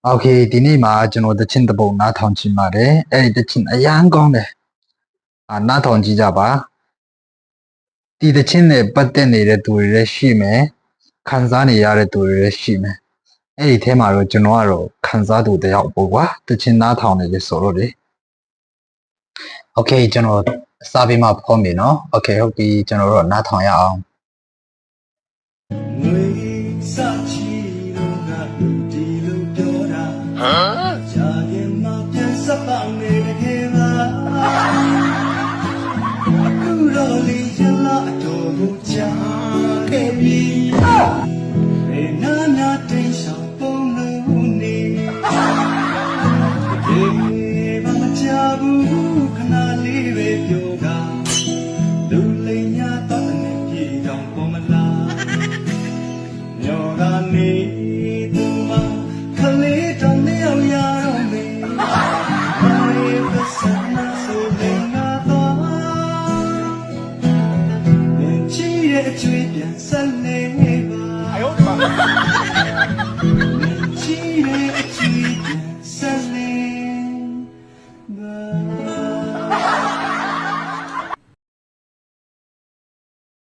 โอเคဒီနေ့မှာကျွန်တော်တချင်းတစ်ပုတ်နားထောင်ချင်ပါတယ်အဲ့ဒီတချင်းအရန်ကောင်းတယ်နားထောင်ကြည့်ကြပါဒီတချင်းနဲ့ပတ်သက်နေတဲ့သူတွေလည်းရှိမယ်ခံစားနေရတဲ့သူတွေလည်းရှိမယ်အဲ့ဒီထဲမှာတော့ကျွန်တော်ကတော့ခံစားသူတယောက်ပေါ့ကွာတချင်းနားထောင်နေလေဆိုတော့လေโอเคကျွန်တော်စာပေမှာဖော်မယ်နော်โอเคဟုတ်ပြီကျွန်တော်တို့နားထောင်ရအောင်